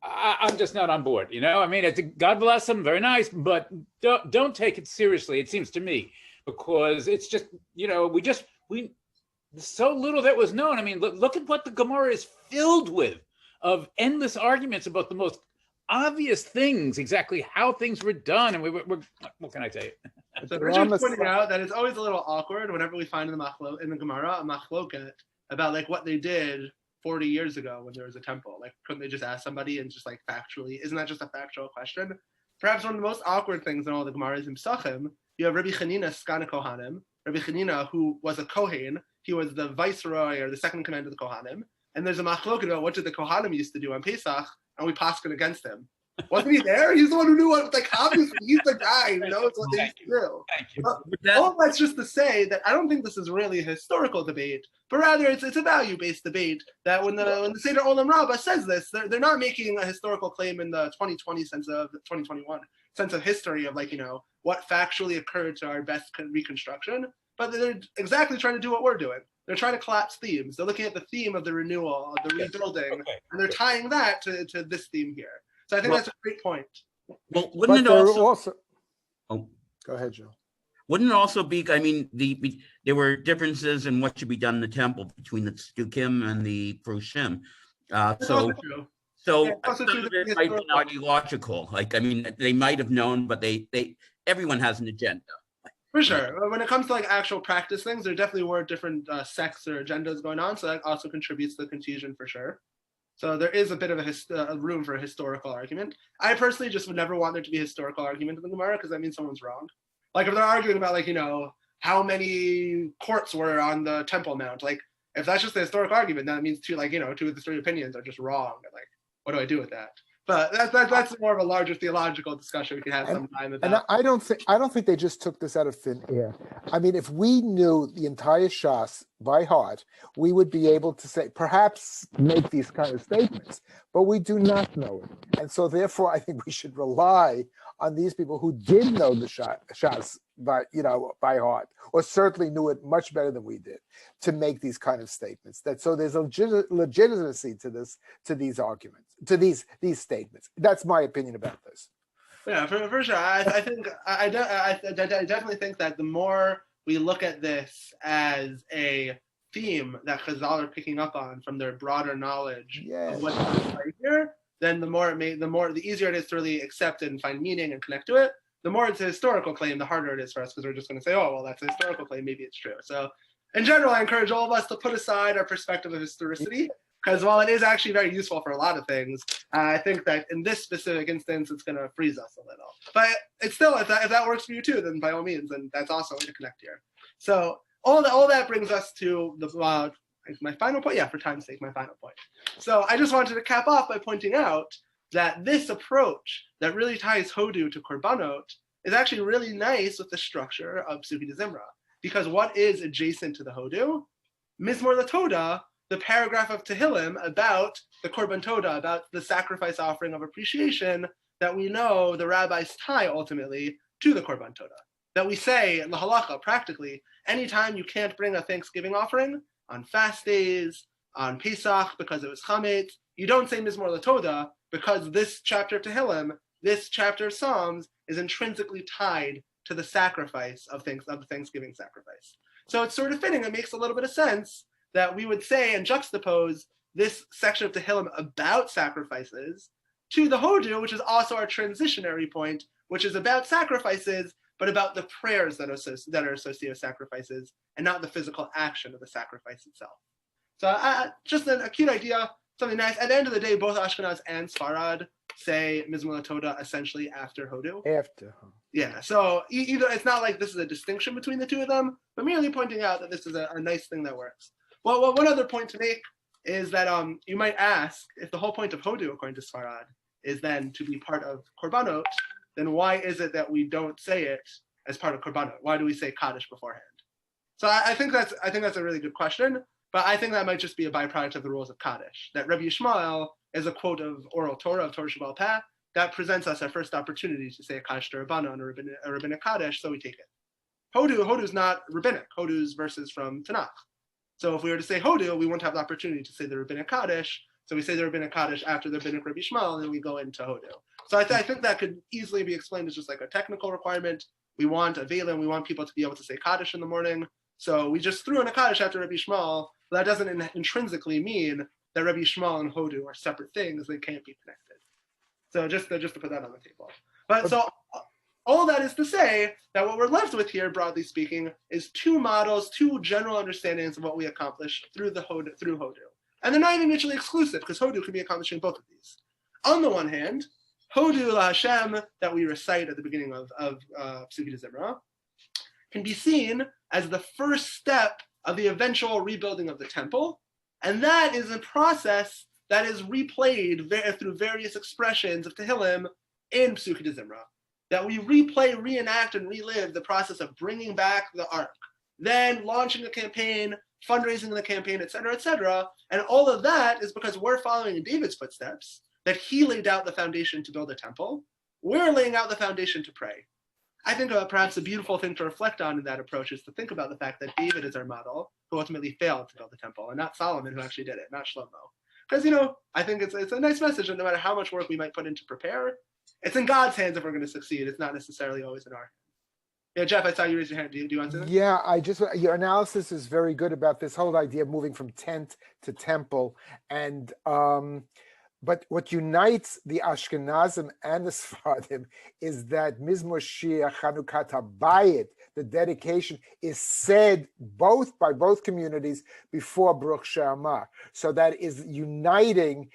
S2: I'm just not on board. You know, I mean, God bless them, very nice, but don't take it seriously. It seems to me, because it's just, you know, we so little that was known. I mean, look at what the Gemara is filled with, of endless arguments about the most obvious things, exactly how things were done, and we're what can I tell you?
S1: So Richard's pointing out that it's always a little awkward whenever we find in the Gemara a machloket about like what they did 40 years ago when there was a temple. Like, couldn't they just ask somebody and just like factually? Isn't that just a factual question? Perhaps one of the most awkward things in all the Gemaras in Psachim, you have Rabbi Chanina Skana Kohanim. Rabbi Chanina, who was a Kohen, he was the viceroy or the second commander of the Kohanim. And there's a machloket about what did the Kohanim used to do on Pesach, and we paskin against him. Wasn't he there? He's the one who knew what, like, obviously, he's the guy who knows what they used to do.
S2: Thank you.
S1: All that's just to say that I don't think this is really a historical debate, but rather it's a value-based debate that when the Seder Olam Rabbah says this, they're not making a historical claim in the 2020 sense of 2021 sense of history of, like, you know, what factually occurred to our best reconstruction, but they're exactly trying to do what we're doing. They're trying to collapse themes. They're looking at the theme of the renewal, of the rebuilding, and they're tying that to this theme here. So I think that's a great point.
S4: Well, wouldn't it also...
S3: Oh, go ahead, Joe.
S4: Wouldn't it also be, I mean, there were differences in what should be done in the temple between the Stukim and the Prushim. So some of it might be ideological. Like, I mean, they might have known, but everyone has an agenda.
S1: For sure. When it comes to like actual practice things, there definitely were different sects or agendas going on. So that also contributes to the confusion for sure. So there is a bit of a room for a historical argument. I personally just would never want there to be a historical argument in the Gemara because that means someone's wrong. Like if they're arguing about like, you know, how many courts were on the Temple Mount, like if that's just a historical argument, that means two of the three opinions are just wrong. And like, what do I do with that? But that's more of a larger theological discussion we can have sometime about.
S3: And I don't think they just took this out of thin air. I mean, if we knew the entire Shas by heart, we would be able to say, perhaps make these kind of statements, but we do not know it. And so therefore, I think we should rely on these people who did know the Shas by heart, or certainly knew it much better than we did, to make these kind of statements. So there's a legitimacy to these arguments, to these statements. That's my opinion about this.
S1: Yeah, for sure. I think I definitely think that the more we look at this as a theme that Chazal are picking up on from their broader knowledge of what's right here, then the easier it is to really accept it and find meaning and connect to it. The more it's a historical claim, the harder it is for us because we're just going to say, oh, well, that's a historical claim. Maybe it's true. So in general, I encourage all of us to put aside our perspective of historicity because while it is actually very useful for a lot of things, I think that in this specific instance, it's going to freeze us a little. But it's still, if that works for you too, then by all means, and that's also a way to connect here. So all that brings us to my final point. Yeah, for time's sake, my final point. So I just wanted to cap off by pointing out that this approach that really ties Hodu to Korbanot is actually really nice with the structure of Psuki de Zimra. Because what is adjacent to the Hodu? Mizmor LaToda, the paragraph of Tehillim about the Korban Toda, about the sacrifice offering of appreciation that we know the rabbis tie ultimately to the Korban Todah. That we say in the halacha, practically, anytime you can't bring a Thanksgiving offering on fast days, on Pesach, because it was Chametz, you don't say Mizmor LaTodah, because this chapter of Tehillim, this chapter of Psalms, is intrinsically tied to the sacrifice of the Thanksgiving sacrifice. So it's sort of fitting, it makes a little bit of sense that we would say and juxtapose this section of Tehillim about sacrifices to the Hodu, which is also our transitionary point, which is about sacrifices, but about the prayers that are associated with sacrifices, and not the physical action of the sacrifice itself. So just a cute idea, something nice. At the end of the day, both Ashkenaz and Sfarad say Mizmor LaTodah essentially after Hodu.
S3: After.
S1: Yeah, so either it's not like this is a distinction between the two of them, but merely pointing out that this is a nice thing that works. Well, one other point to make is that you might ask, if the whole point of Hodu, according to Sfarad, is then to be part of Korbanot, then why is it that we don't say it as part of Korbanot? Why do we say Kaddish beforehand? So I think that's a really good question, but I think that might just be a byproduct of the rules of Kaddish. That Rabbi Yishmael is a quote of oral Torah, of Torah Sheba'al Peh, that presents us our first opportunity to say a Kaddish D'Rabbanan, a rabbinic Kaddish, so we take it. Hodu's not rabbinic. Hodu's verses from Tanakh. So if we were to say Hodu, we wouldn't have the opportunity to say the rabbinic Kaddish. So we say the rabbinic Kaddish after the rabbinic Rabbi Yishmael, and then we go into Hodu. So I think that could easily be explained as just like a technical requirement. We want a Veilim, we want people to be able to say Kaddish in the morning. So we just threw in a Kaddish after Rabbi Yishmael, but that doesn't intrinsically mean that Rabbi Yishmael and Hodu are separate things. They can't be connected. So just to put that on the table. But so all that is to say that what we're left with here, broadly speaking, is two models, two general understandings of what we accomplish through Hodu. And they're not even mutually exclusive, because Hodu can be accomplishing both of these. On the one hand, Hodu la Hashem that we recite at the beginning of Psukei Zimra can be seen as the first step of the eventual rebuilding of the temple, and that is a process that is replayed through various expressions of Tehillim in Psukei Zimra. That we replay, reenact, and relive the process of bringing back the Ark, then launching the campaign, fundraising the campaign, etc., etc. And all of that is because we're following in David's footsteps, that he laid out the foundation to build a temple. We're laying out the foundation to pray. I think perhaps a beautiful thing to reflect on in that approach is to think about the fact that David is our model, who ultimately failed to build the temple, and not Solomon, who actually did it, not Shlomo. Because, I think it's a nice message that no matter how much work we might put in to prepare, it's in God's hands if we're going to succeed. It's not necessarily always in our hands. Yeah, Jeff, I saw you raise your hand. Do you want to?
S3: Yeah, your analysis is very good about this whole idea of moving from tent to temple. And but what unites the Ashkenazim and the Sephardim is that Mizmor Shir Chanukat HaBayit, the dedication, is said by both communities before Baruch She'amar. So that is uniting.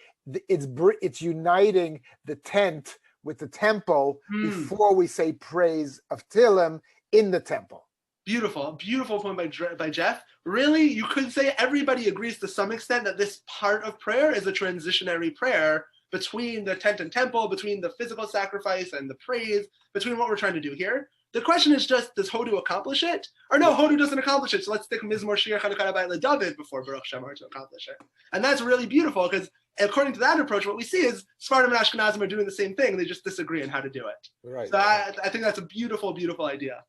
S3: It's uniting the tent with the temple before we say praise of Tehillim in the temple.
S1: Beautiful point by Jeff. Really, you could say everybody agrees to some extent that this part of prayer is a transitionary prayer between the tent and temple, between the physical sacrifice and the praise, between what we're trying to do here. The question is just, does Hodu accomplish it? Or no, Hodu doesn't accomplish it, so let's stick Mizmor Shir Chanukat HaBayit LeDavid before Baruch She'amar to accomplish it. And that's really beautiful, because according to that approach, what we see is Sephardim and Ashkenazim are doing the same thing, they just disagree on how to do it.
S3: Right.
S1: So I think that's a beautiful, beautiful idea.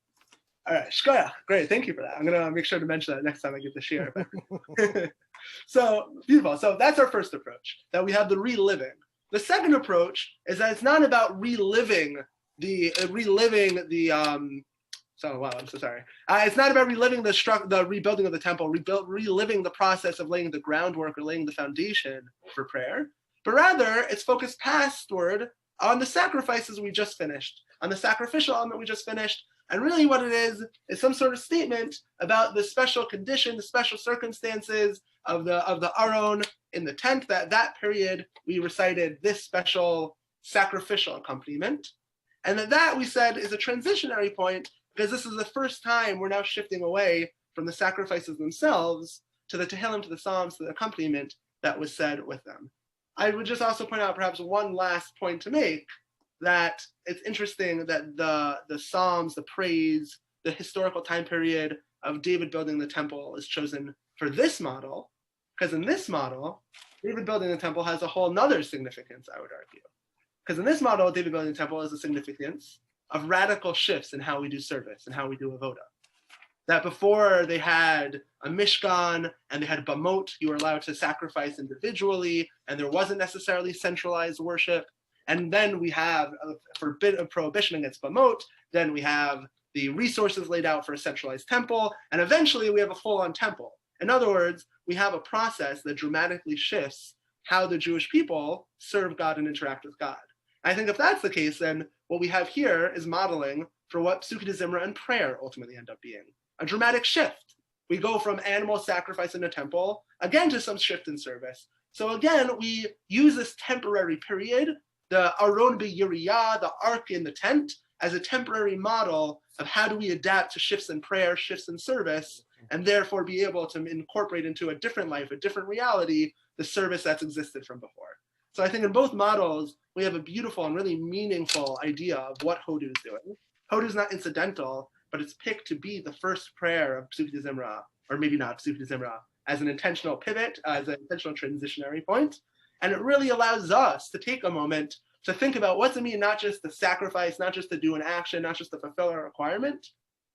S1: All right, Shkoyach, great, thank you for that. I'm going to make sure to mention that next time I give the shiur. So, beautiful. So that's our first approach, that we have the reliving. The second approach is that it's not about reliving the I'm so sorry. It's not about reliving the rebuilding of the temple, reliving the process of laying the groundwork or laying the foundation for prayer, but rather it's focused pastward on the sacrifices we just finished, on the sacrificial element we just finished. And really what it is some sort of statement about the special condition, the special circumstances of the Aron in the tent, that period we recited this special sacrificial accompaniment. And that we said is a transitionary point, because this is the first time we're now shifting away from the sacrifices themselves to the Tehillim, to the Psalms, to the accompaniment that was said with them. I would just also point out perhaps one last point to make, that it's interesting that the Psalms, the praise, the historical time period of David building the temple is chosen for this model, because in this model, David building the temple has a whole nother significance, I would argue. Because in this model, David building the temple has a significance of radical shifts in how we do service and how we do avoda. That before they had a mishkan and they had bamot, you were allowed to sacrifice individually, and there wasn't necessarily centralized worship. And then we have a prohibition against bamot. Then we have the resources laid out for a centralized temple, and eventually we have a full-on temple. In other words, we have a process that dramatically shifts how the Jewish people serve God and interact with God. I think if that's the case, then what we have here is modeling for what Psukei de Zimra and prayer ultimately end up being. A dramatic shift. We go from animal sacrifice in a temple, again, to some shift in service. So again, we use this temporary period, the Aron B'Yiriyah, the ark in the tent, as a temporary model of how do we adapt to shifts in prayer, shifts in service, and therefore be able to incorporate into a different life, a different reality, the service that's existed from before. So I think in both models, we have a beautiful and really meaningful idea of what Hodu is doing. Hodu is not incidental, but it's picked to be the first prayer of Psukei de Zimra, or maybe not Psukei de Zimra, as an intentional pivot, as an intentional transitionary point. And it really allows us to take a moment to think about what's it mean, not just to sacrifice, not just to do an action, not just to fulfill a requirement,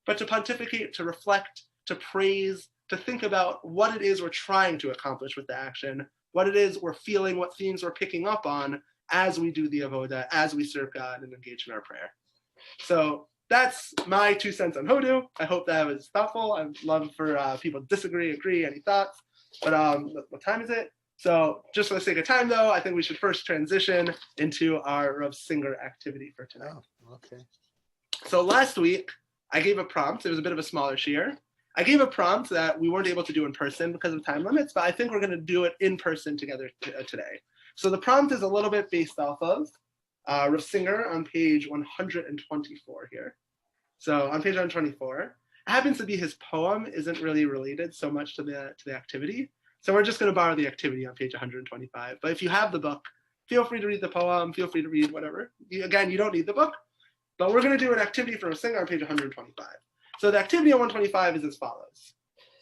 S1: but to pontificate, to reflect, to praise, to think about what it is we're trying to accomplish with the action, what it is we're feeling, what themes we're picking up on as we do the avoda, as we serve God and engage in our prayer. So that's my 2 cents on Hodu. I hope that was thoughtful. I'd love for people to disagree, agree, any thoughts. But what time is it? So just for the sake of time, though, I think we should first transition into our Rav Singer activity for tonight.
S3: Oh, okay.
S1: So last week, I gave a prompt. It was a bit of a smaller shiur. I gave a prompt that we weren't able to do in person because of time limits, but I think we're going to do it in person together today. So the prompt is a little bit based off of Rav Singer on page 124 here. So on page 124, it happens to be his poem isn't really related so much to the activity. So we're just going to borrow the activity on page 125. But if you have the book, feel free to read the poem, feel free to read whatever. Again, you don't need the book, but we're going to do an activity for Rav Singer on page 125. So the activity on 125 is as follows.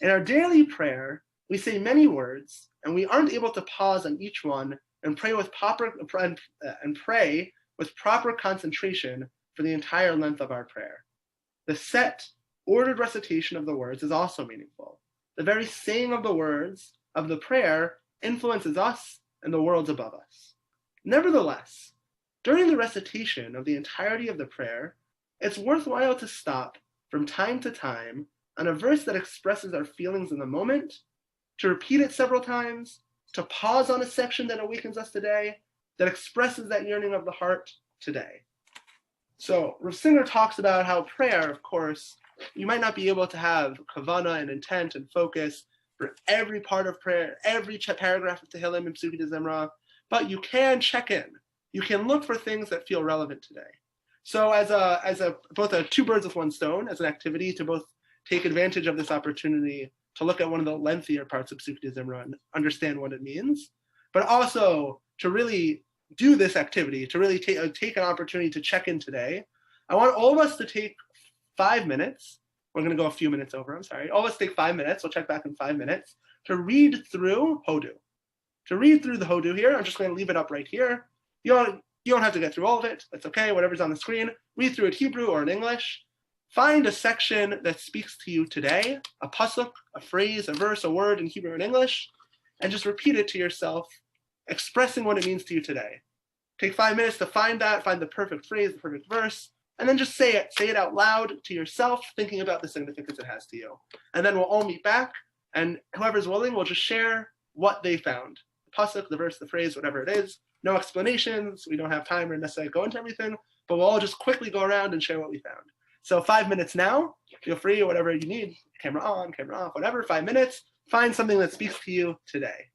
S1: In our daily prayer, we say many words, and we aren't able to pause on each one and pray with proper concentration for the entire length of our prayer. The set, ordered recitation of the words is also meaningful. The very saying of the words of the prayer influences us and the worlds above us. Nevertheless, during the recitation of the entirety of the prayer, it's worthwhile to stop from time to time on a verse that expresses our feelings in the moment, to repeat it several times, to pause on a section that awakens us today, that expresses that yearning of the heart today. So Rav Singer talks about how prayer, of course, you might not be able to have kavana and intent and focus for every part of prayer, every paragraph of Tehillim and Psukei de Zimra, but you can check in. You can look for things that feel relevant today. So as both a two birds with one stone, as an activity to both take advantage of this opportunity to look at one of the lengthier parts of Psukei de Zimra and understand what it means, but also to really do this activity, to really take an opportunity to check in today. I want all of us to take 5 minutes. We're going to go a few minutes over, I'm sorry. All of us take 5 minutes. We'll check back in 5 minutes to read through Hodu. To read through the Hodu here, I'm just going to leave it up right here. You don't have to get through all of it. That's okay, whatever's on the screen. Read through it Hebrew or in English. Find a section that speaks to you today, a pasuk, a phrase, a verse, a word in Hebrew and English, and just repeat it to yourself, expressing what it means to you today. Take 5 minutes to find that, find the perfect phrase, the perfect verse, and then just say it. Say it out loud to yourself, thinking about the significance it has to you. And then we'll all meet back, and whoever's willing will just share what they found. The pasuk, the verse, the phrase, whatever it is. No explanations. We don't have time or necessarily go into everything, but we'll all just quickly go around and share what we found. So 5 minutes now. Feel free, whatever you need. Camera on, camera off, whatever. 5 minutes. Find something that speaks to you today.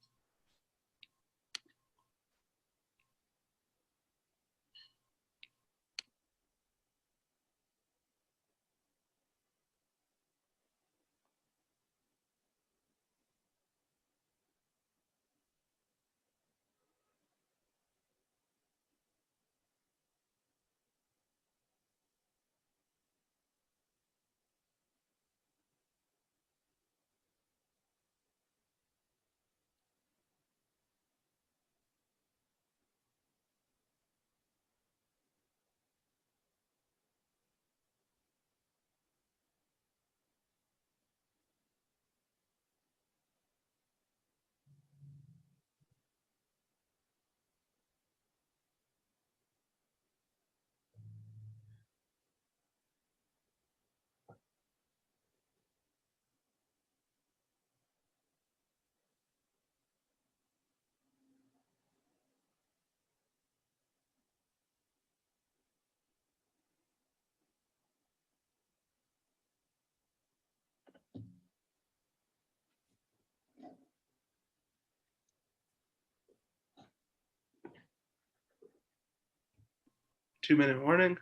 S1: 2-minute warning.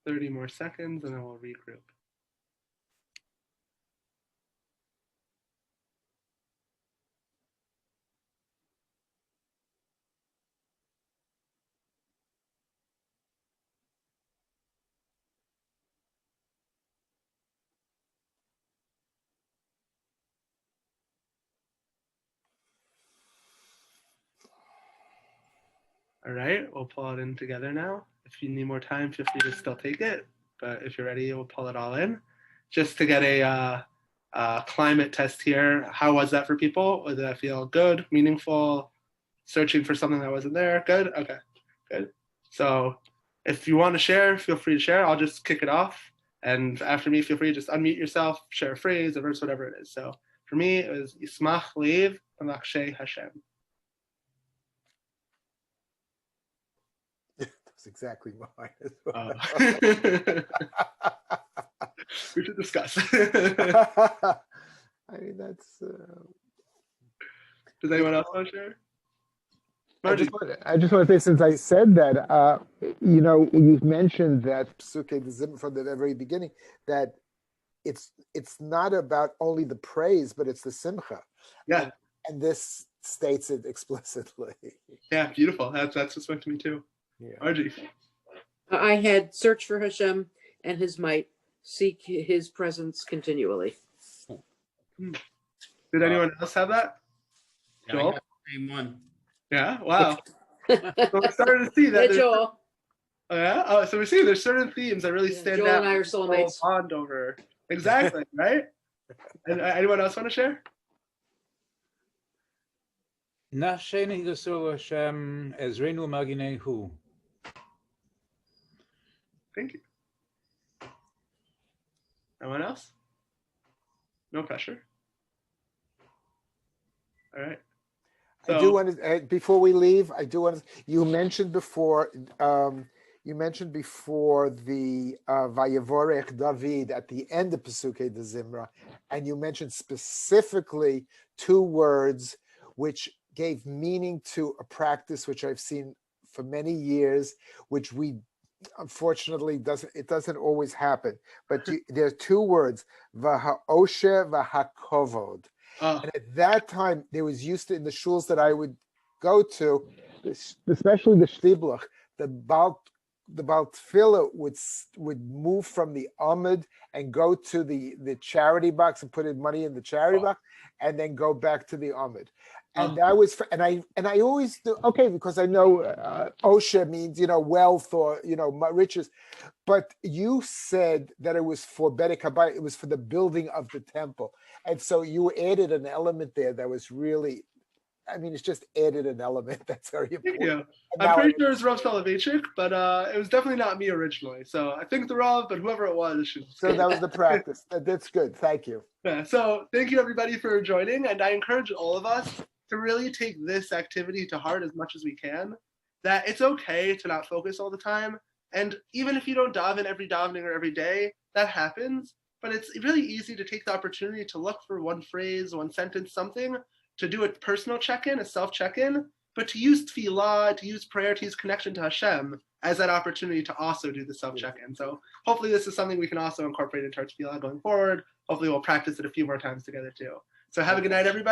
S1: "30 more seconds, and then we'll regroup." All right, we'll pull it in together now. If you need more time, feel free to still take it. But if you're ready, we'll pull it all in. Just to get a climate test here. How was that for people? Did that feel good, meaningful, searching for something that wasn't there? Good? Okay, good. So if you want to share, feel free to share. I'll just kick it off. And after me, feel free to just unmute yourself, share a phrase, a verse, whatever it is. So for me, it was Yismach Leead Malakshay Hashem.
S3: That's exactly mine as well.
S1: We should discuss.
S3: I mean, that's.
S1: Does anyone else want to share?
S3: I just want to say, since I said that, you've mentioned that Psukei D'Zimra from the very beginning, that it's not about only the praise, but it's the simcha.
S1: Yeah.
S3: And this states it explicitly.
S1: Yeah, beautiful. That's what went to me too.
S3: Yeah.
S1: Archie.
S5: I had search for Hashem and his might, seek his presence continually.
S1: Did anyone else have that?
S4: Yeah,
S1: Joel?
S4: I got the same one.
S1: Yeah, wow. So we're starting to see that.
S5: Yeah, Joel.
S1: Oh, yeah? Oh, so we see there's certain themes that really stand
S5: Joel
S1: out.
S5: and I are soulmates.
S1: Bond over. Exactly, right? And anyone else want to share?
S2: Nasheni Yisrael Hashem Ezreinu Maginehu.
S1: Thank you. Anyone else? No pressure. All right. So,
S3: I do want to, before we leave, I do want to, you mentioned before the Vayavorech David at the end of Pesukei D'Zimra, and you mentioned specifically two words which gave meaning to a practice which I've seen for many years, which we unfortunately doesn't always happen. But there are two words, V'ha'osher v'ha'kovod. And at that time, there was used to, in the shuls that I would go to, especially the shtiblach, the Baal Tefillah would move from the amud and go to the charity box and put in money in the charity box, and then go back to the amud. And that was, and I always do, okay, because I know osha means, wealth or, riches. But you said that it was for Bedek Habayit, it was for the building of the temple. And so you added an element there that was really, it's just added an element that's very important.
S1: Yeah, I'm pretty sure it was Rav Soloveitchik, but it was definitely not me originally. So I think the Rav, but whoever it was.
S3: So that was the practice. That's good. Thank you.
S1: Yeah, so thank you everybody for joining. And I encourage all of us to really take this activity to heart as much as we can, that it's okay to not focus all the time. And even if you don't daven every davening or every day, that happens. But it's really easy to take the opportunity to look for one phrase, one sentence, something, to do a personal check-in, a self-check-in, but to use tefillah, to use prayer, to use connection to Hashem as that opportunity to also do the self-check-in. So hopefully this is something we can also incorporate into our tefillah going forward. Hopefully we'll practice it a few more times together too. So have a good night, everybody.